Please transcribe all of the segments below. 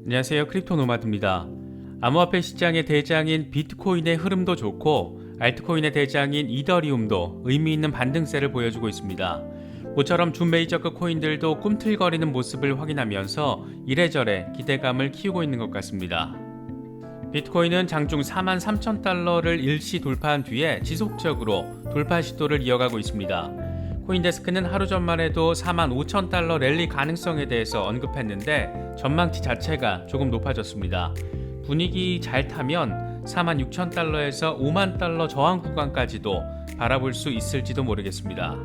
안녕하세요. 크립토노마드입니다. 암호화폐 시장의 대장인 비트코인의 흐름도 좋고 알트코인의 대장인 이더리움도 의미 있는 반등세를 보여주고 있습니다. 모처럼 주 메이저급 코인들도 꿈틀거리는 모습을 확인하면서 이래저래 기대감을 키우고 있는 것 같습니다. 비트코인은 장중 43,000달러를 일시 돌파한 뒤에 지속적으로 돌파 시도를 이어가고 있습니다. 코인데스크는 하루 전만 해도 45,000달러 랠리 가능성에 대해서 언급했는데 전망치 자체가 조금 높아졌습니다. 분위기 잘 타면 46,000달러에서 50,000달러 저항 구간까지도 바라볼 수 있을지도 모르겠습니다.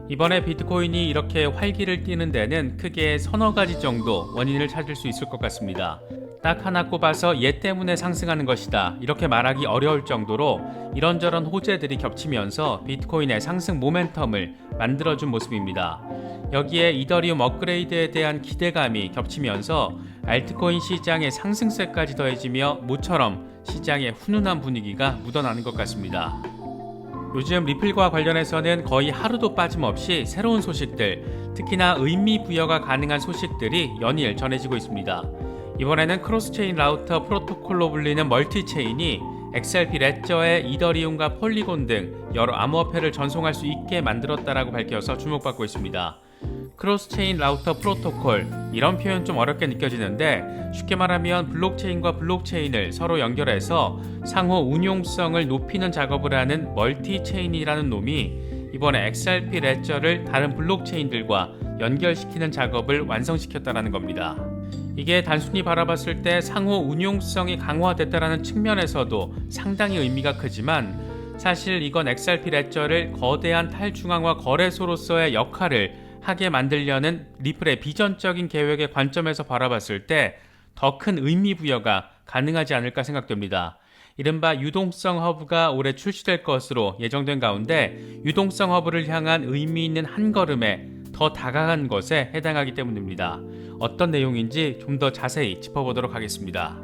이번에 비트코인이 이렇게 활기를 띠는 데는 크게 서너 가지 정도 원인을 찾을 수 있을 것 같습니다. 딱 하나 꼽아서 얘 때문에 상승하는 것이다 이렇게 말하기 어려울 정도로 이런저런 호재들이 겹치면서 비트코인의 상승 모멘텀을 만들어준 모습입니다. 여기에 이더리움 업그레이드에 대한 기대감이 겹치면서 알트코인 시장의 상승세까지 더해지며 모처럼 시장의 훈훈한 분위기가 묻어나는 것 같습니다. 요즘 리플과 관련해서는 거의 하루도 빠짐없이 새로운 소식들, 특히나 의미 부여가 가능한 소식들이 연일 전해지고 있습니다. 이번에는 크로스체인 라우터 프로토콜로 불리는 멀티체인이 XRP 레저에 이더리움과 폴리곤 등 여러 암호화폐를 전송할 수 있게 만들었다라고 밝혀서 주목받고 있습니다. 크로스체인 라우터 프로토콜, 이런 표현 좀 어렵게 느껴지는데 쉽게 말하면 블록체인과 블록체인을 서로 연결해서 상호 운용성을 높이는 작업을 하는 멀티체인이라는 놈이 이번에 XRP 레저를 다른 블록체인들과 연결시키는 작업을 완성시켰다는 겁니다. 이게 단순히 바라봤을 때 상호 운용성이 강화됐다는 측면에서도 상당히 의미가 크지만 사실 이건 XRP 레저를 거대한 탈중앙화 거래소로서의 역할을 하게 만들려는 리플의 비전적인 계획의 관점에서 바라봤을 때 더 큰 의미 부여가 가능하지 않을까 생각됩니다. 이른바 유동성 허브가 올해 출시될 것으로 예정된 가운데 유동성 허브를 향한 의미 있는 한 걸음에 더 다가간 것에 해당하기 때문입니다. 어떤 내용인지 좀 더 자세히 짚어보도록 하겠습니다.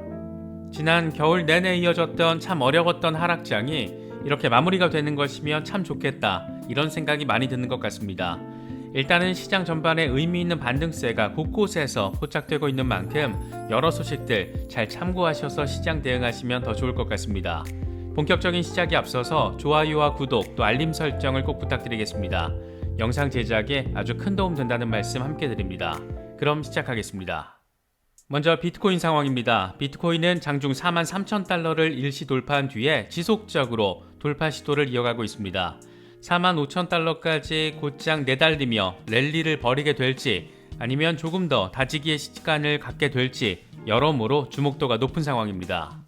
지난 겨울 내내 이어졌던 참 어려웠던 하락장이 이렇게 마무리가 되는 것이면 참 좋겠다 이런 생각이 많이 드는 것 같습니다. 일단은 시장 전반에 의미 있는 반등세가 곳곳에서 포착되고 있는 만큼 여러 소식들 잘 참고하셔서 시장 대응하시면 더 좋을 것 같습니다. 본격적인 시작에 앞서서 좋아요와 구독 또 알림 설정을 꼭 부탁드리겠습니다. 영상 제작에 아주 큰 도움 된다는 말씀 함께 드립니다. 그럼 시작하겠습니다. 먼저 비트코인 상황입니다. 비트코인은 장중 43,000달러를 일시 돌파한 뒤에 지속적으로 돌파 시도를 이어가고 있습니다. 45,000달러까지 곧장 내달리며 랠리를 벌이게 될지 아니면 조금 더 다지기의 시간을 갖게 될지 여러모로 주목도가 높은 상황입니다.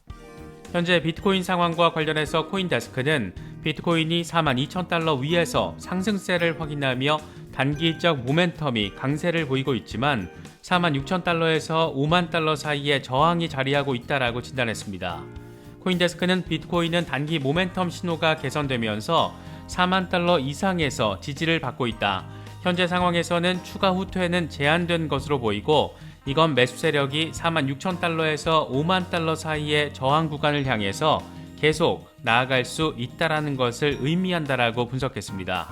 현재 비트코인 상황과 관련해서 코인데스크는 비트코인이 42,000달러 위에서 상승세를 확인하며 단기적 모멘텀이 강세를 보이고 있지만 46,000달러에서 50,000달러 사이에 저항이 자리하고 있다라고 진단했습니다. 코인데스크는 비트코인은 단기 모멘텀 신호가 개선되면서 40,000달러 이상에서 지지를 받고 있다. 현재 상황에서는 추가 후퇴는 제한된 것으로 보이고 이건 매수 세력이 46,000달러에서 50,000달러 사이의 저항 구간을 향해서 계속 나아갈 수 있다라는 것을 의미한다라고 분석했습니다.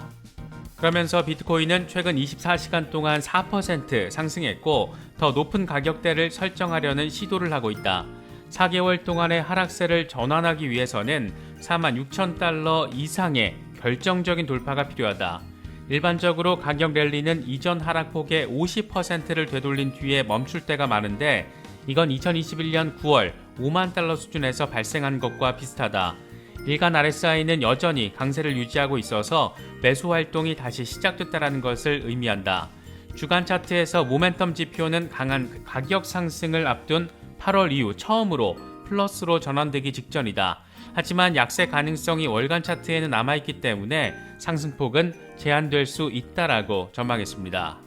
그러면서 비트코인은 최근 24시간 동안 4% 상승했고 더 높은 가격대를 설정하려는 시도를 하고 있다. 4개월 동안의 하락세를 전환하기 위해서는 46,000달러 이상의 결정적인 돌파가 필요하다. 일반적으로 가격 랠리는 이전 하락폭의 50%를 되돌린 뒤에 멈출 때가 많은데 이건 2021년 9월 50,000달러 수준에서 발생한 것과 비슷하다. 일간 RSI는 여전히 강세를 유지하고 있어서 매수 활동이 다시 시작됐다는 것을 의미한다. 주간 차트에서 모멘텀 지표는 강한 가격 상승을 앞둔 8월 이후 처음으로 플러스로 전환되기 직전이다. 하지만 약세 가능성이 월간 차트에는 남아있기 때문에 상승폭은 제한될 수 있다라고 전망했습니다.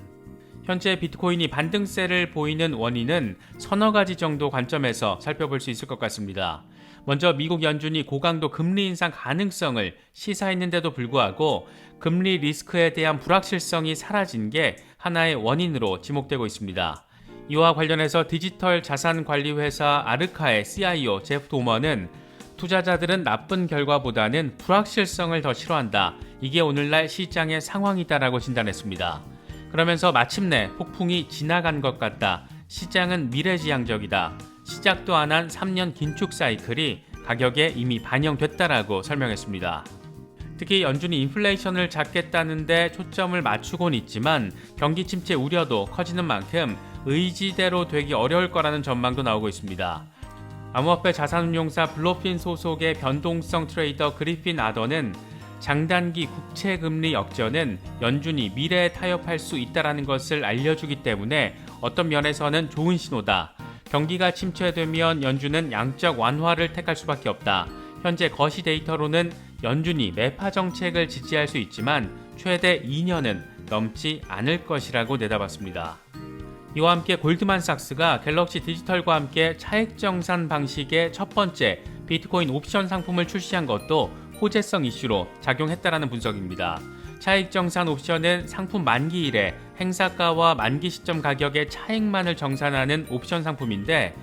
현재 비트코인이 반등세를 보이는 원인은 서너 가지 정도 관점에서 살펴볼 수 있을 것 같습니다. 먼저 미국 연준이 고강도 금리 인상 가능성을 시사했는데도 불구하고 금리 리스크에 대한 불확실성이 사라진 게 하나의 원인으로 지목되고 있습니다. 이와 관련해서 디지털 자산 관리 회사 아르카의 CIO 제프 도머는 투자자들은 나쁜 결과보다는 불확실성을 더 싫어한다. 이게 오늘날 시장의 상황이다라고 진단했습니다. 그러면서 마침내 폭풍이 지나간 것 같다. 시장은 미래지향적이다. 시작도 안 한 3년 긴축 사이클이 가격에 이미 반영됐다라고 설명했습니다. 특히 연준이 인플레이션을 잡겠다는데 초점을 맞추곤 있지만 경기 침체 우려도 커지는 만큼 의지대로 되기 어려울 거라는 전망도 나오고 있습니다. 암호화폐 자산운용사 블로핀 소속의 변동성 트레이더 그리핀 아더는 장단기 국채금리 역전은 연준이 미래에 타협할 수 있다는 것을 알려주기 때문에 어떤 면에서는 좋은 신호다. 경기가 침체되면 연준은 양적 완화를 택할 수밖에 없다. 현재 거시 데이터로는 연준이 매파 정책을 지지할 수 있지만 최대 2년은 넘지 않을 것이라고 내다봤습니다. 이와 함께 골드만삭스가 갤럭시 디지털과 함께 차액정산 방식의 첫 번째 비트코인 옵션 상품을 출시한 것도 호재성 이슈로 작용했다라는 분석입니다. 차익정산 옵션은 상품 만기일에 행사가와 만기 시점 가격의 차익만을 정산하는 옵션 상품인데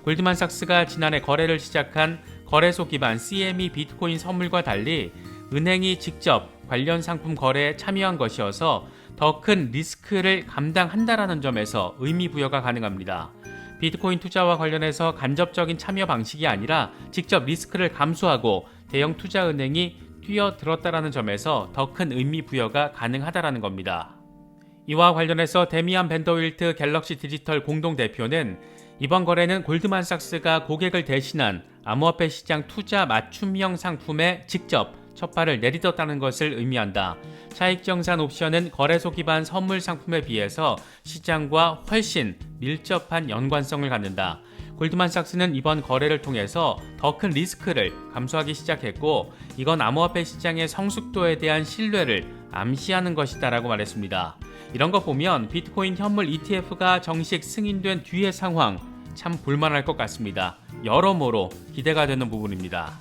골드만삭스가 지난해 거래를 시작한 거래소 기반 CME 비트코인 선물과 달리 은행이 직접 관련 상품 거래에 참여한 것이어서 더 큰 리스크를 감당한다라는 점에서 의미 부여가 가능합니다. 비트코인 투자와 관련해서 간접적인 참여 방식이 아니라 직접 리스크를 감수하고 대형 투자은행이 뛰어들었다라는 점에서 더 큰 의미 부여가 가능하다라는 겁니다. 이와 관련해서 데미안 밴더윌트 갤럭시 디지털 공동대표는 이번 거래는 골드만삭스가 고객을 대신한 암호화폐 시장 투자 맞춤형 상품에 직접 첫 발을 내딛었다는 것을 의미한다. 차익정산 옵션은 거래소 기반 선물 상품에 비해서 시장과 훨씬 밀접한 연관성을 갖는다. 골드만삭스는 이번 거래를 통해서 더 큰 리스크를 감수하기 시작했고 이건 암호화폐 시장의 성숙도에 대한 신뢰를 암시하는 것이다라고 말했습니다. 이런 거 보면 비트코인 현물 ETF가 정식 승인된 뒤의 상황 참 볼만할 것 같습니다. 여러모로 기대가 되는 부분입니다.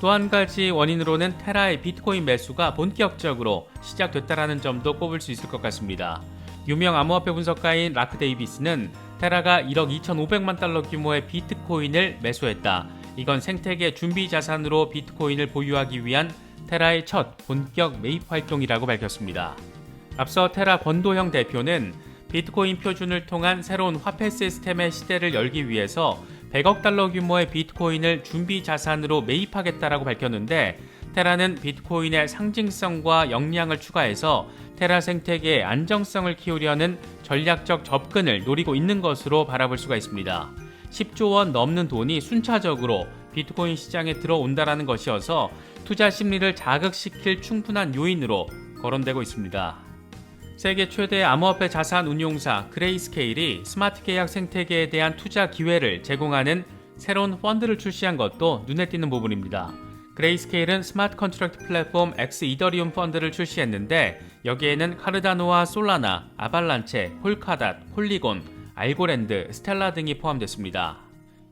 또 한 가지 원인으로는 테라의 비트코인 매수가 본격적으로 시작됐다라는 점도 꼽을 수 있을 것 같습니다. 유명 암호화폐 분석가인 라크 데이비스는 테라가 1억 2,500만 달러 규모의 비트코인을 매수했다. 이건 생태계 준비 자산으로 비트코인을 보유하기 위한 테라의 첫 본격 매입 활동이라고 밝혔습니다. 앞서 테라 권도형 대표는 비트코인 표준을 통한 새로운 화폐 시스템의 시대를 열기 위해서 100억 달러 규모의 비트코인을 준비 자산으로 매입하겠다라고 밝혔는데 테라는 비트코인의 상징성과 역량을 추가해서 테라 생태계의 안정성을 키우려는 전략적 접근을 노리고 있는 것으로 바라볼 수가 있습니다. 10조 원 넘는 돈이 순차적으로 비트코인 시장에 들어온다라는 것이어서 투자 심리를 자극시킬 충분한 요인으로 거론되고 있습니다. 세계 최대 암호화폐 자산 운용사 그레이스케일이 스마트 계약 생태계에 대한 투자 기회를 제공하는 새로운 펀드를 출시한 것도 눈에 띄는 부분입니다. 그레이스케일은 스마트 컨트랙트 플랫폼 X 이더리움 펀드를 출시했는데 여기에는 카르다노와 솔라나, 아발란체, 폴카닷, 폴리곤, 알고랜드, 스텔라 등이 포함됐습니다.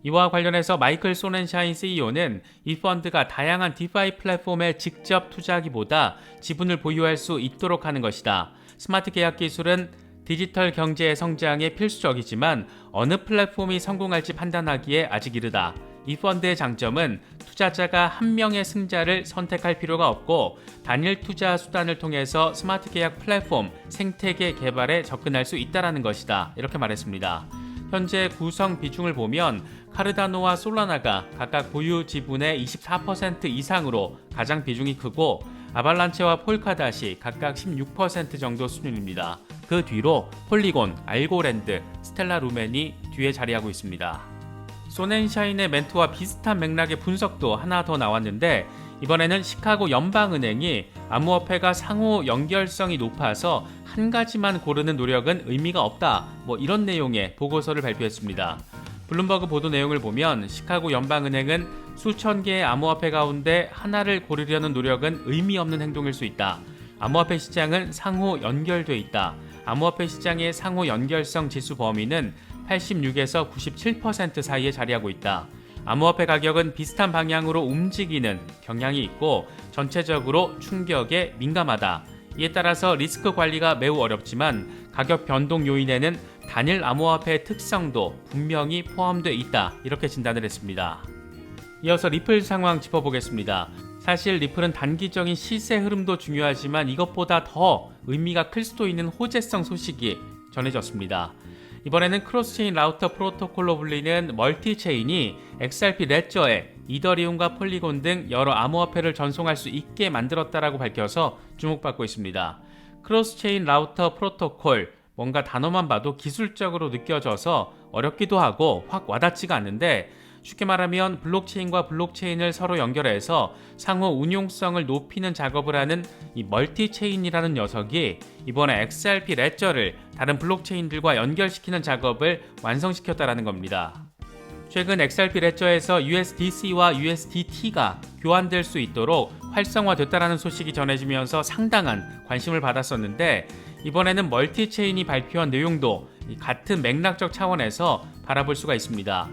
이와 관련해서 마이클 소넨샤인 CEO는 이 펀드가 다양한 디파이 플랫폼에 직접 투자하기보다 지분을 보유할 수 있도록 하는 것이다. 스마트 계약 기술은 디지털 경제의 성장에 필수적이지만 어느 플랫폼이 성공할지 판단하기에 아직 이르다. 이 펀드의 장점은 투자자가 한 명의 승자를 선택할 필요가 없고 단일 투자 수단을 통해서 스마트 계약 플랫폼 생태계 개발에 접근할 수 있다는 것이다. 이렇게 말했습니다. 현재 구성 비중을 보면 카르다노와 솔라나가 각각 보유 지분의 24% 이상으로 가장 비중이 크고 아발란체와 폴카닷이 각각 16% 정도 수준입니다. 그 뒤로 폴리곤, 알고랜드, 스텔라 루멘이 뒤에 자리하고 있습니다. 소넨샤인의 멘트와 비슷한 맥락의 분석도 하나 더 나왔는데 이번에는 시카고 연방은행이 암호화폐가 상호 연결성이 높아서 한 가지만 고르는 노력은 의미가 없다. 이런 내용의 보고서를 발표했습니다. 블룸버그 보도 내용을 보면 시카고 연방은행은 수천 개의 암호화폐 가운데 하나를 고르려는 노력은 의미 없는 행동일 수 있다. 암호화폐 시장은 상호 연결돼 있다. 암호화폐 시장의 상호 연결성 지수 범위는 86에서 97% 사이에 자리하고 있다. 암호화폐 가격은 비슷한 방향으로 움직이는 경향이 있고 전체적으로 충격에 민감하다. 이에 따라서 리스크 관리가 매우 어렵지만 가격 변동 요인에는 단일 암호화폐의 특성도 분명히 포함되어 있다. 이렇게 진단을 했습니다. 이어서 리플 상황 짚어보겠습니다. 사실 리플은 단기적인 시세 흐름도 중요하지만 이것보다 더 의미가 클 수도 있는 호재성 소식이 전해졌습니다. 이번에는 크로스체인 라우터 프로토콜로 불리는 멀티체인이 XRP 레저에 이더리움과 폴리곤 등 여러 암호화폐를 전송할 수 있게 만들었다라고 밝혀서 주목받고 있습니다. 크로스체인 라우터 프로토콜, 뭔가 단어만 봐도 기술적으로 느껴져서 어렵기도 하고 확 와닿지가 않는데, 쉽게 말하면 블록체인과 블록체인을 서로 연결해서 상호 운용성을 높이는 작업을 하는 이 멀티체인이라는 녀석이 이번에 XRP 레저를 다른 블록체인들과 연결시키는 작업을 완성시켰다라는 겁니다. 최근 XRP 레저에서 USDC와 USDT가 교환될 수 있도록 활성화됐다라는 소식이 전해지면서 상당한 관심을 받았었는데, 이번에는 멀티체인이 발표한 내용도 같은 맥락적 차원에서 바라볼 수가 있습니다.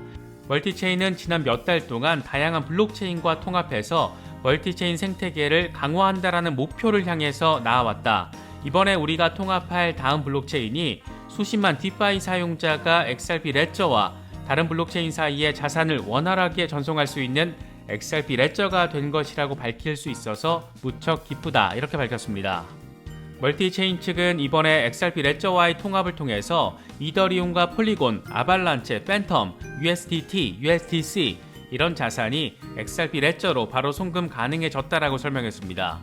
멀티체인은 지난 몇 달 동안 다양한 블록체인과 통합해서 멀티체인 생태계를 강화한다라는 목표를 향해서 나아왔다. 이번에 우리가 통합할 다음 블록체인이 수십만 디파이 사용자가 XRP 레저와 다른 블록체인 사이에 자산을 원활하게 전송할 수 있는 XRP 레저가 된 것이라고 밝힐 수 있어서 무척 기쁘다, 이렇게 밝혔습니다. 멀티체인 측은 이번에 XRP 레저와의 통합을 통해서 이더리움과 폴리곤, 아발란체, 팬텀, USDT, USDC 이런 자산이 XRP 레저로 바로 송금 가능해졌다라고 설명했습니다.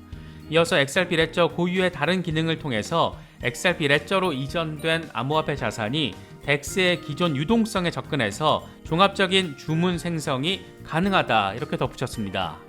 이어서 XRP 레저 고유의 다른 기능을 통해서 XRP 레저로 이전된 암호화폐 자산이 DEX의 기존 유동성에 접근해서 종합적인 주문 생성이 가능하다, 이렇게 덧붙였습니다.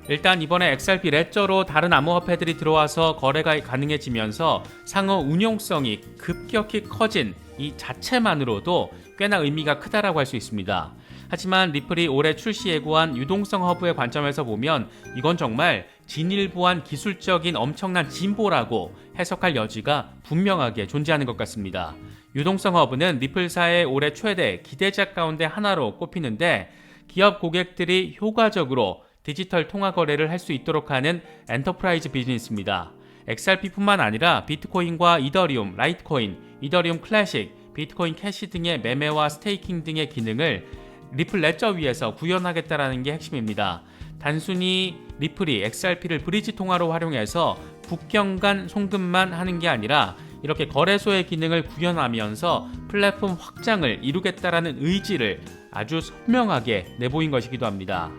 일단 이번에 XRP 레저로 다른 암호화폐들이 들어와서 거래가 가능해지면서 상호 운용성이 급격히 커진 이 자체만으로도 꽤나 의미가 크다라고 할 수 있습니다. 하지만 리플이 올해 출시 예고한 유동성 허브의 관점에서 보면 이건 정말 진일보한 기술적인 엄청난 진보라고 해석할 여지가 분명하게 존재하는 것 같습니다. 유동성 허브는 리플사의 올해 최대 기대작 가운데 하나로 꼽히는데, 기업 고객들이 효과적으로 디지털 통화 거래를 할 수 있도록 하는 엔터프라이즈 비즈니스입니다. XRP뿐만 아니라 비트코인과 이더리움, 라이트코인, 이더리움 클래식, 비트코인 캐시 등의 매매와 스테이킹 등의 기능을 리플 레저 위에서 구현하겠다라는 게 핵심입니다. 단순히 리플이 XRP를 브리지 통화로 활용해서 국경 간 송금만 하는 게 아니라 이렇게 거래소의 기능을 구현하면서 플랫폼 확장을 이루겠다라는 의지를 아주 선명하게 내보인 것이기도 합니다.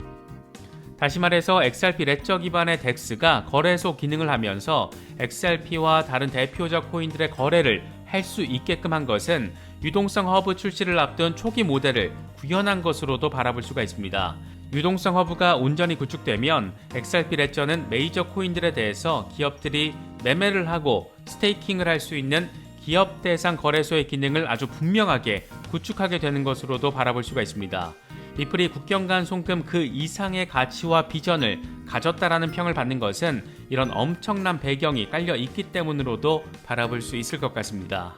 다시 말해서 XRP 레저 기반의 DEX가 거래소 기능을 하면서 XRP와 다른 대표적 코인들의 거래를 할 수 있게끔 한 것은 유동성 허브 출시를 앞둔 초기 모델을 구현한 것으로도 바라볼 수가 있습니다. 유동성 허브가 온전히 구축되면 XRP 레저는 메이저 코인들에 대해서 기업들이 매매를 하고 스테이킹을 할 수 있는 기업 대상 거래소의 기능을 아주 분명하게 구축하게 되는 것으로도 바라볼 수가 있습니다. 리플이 국경 간 송금 그 이상의 가치와 비전을 가졌다라는 평을 받는 것은 이런 엄청난 배경이 깔려 있기 때문으로도 바라볼 수 있을 것 같습니다.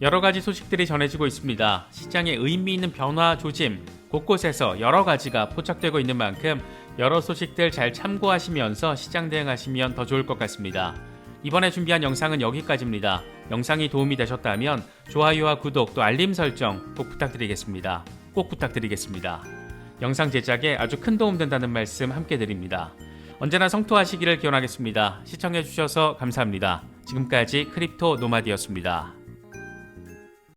여러 가지 소식들이 전해지고 있습니다. 시장에 의미 있는 변화 조짐, 곳곳에서 여러 가지가 포착되고 있는 만큼 여러 소식들 잘 참고하시면서 시장 대응하시면 더 좋을 것 같습니다. 이번에 준비한 영상은 여기까지입니다. 영상이 도움이 되셨다면 좋아요와 구독 또 알림 설정 꼭 부탁드리겠습니다. 꼭 부탁드리겠습니다. 영상 제작에 아주 큰 도움 된다는 말씀 함께 드립니다. 언제나 성토하시기를 기원하겠습니다. 시청해주셔서 감사합니다. 지금까지 크립토 노마디였습니다.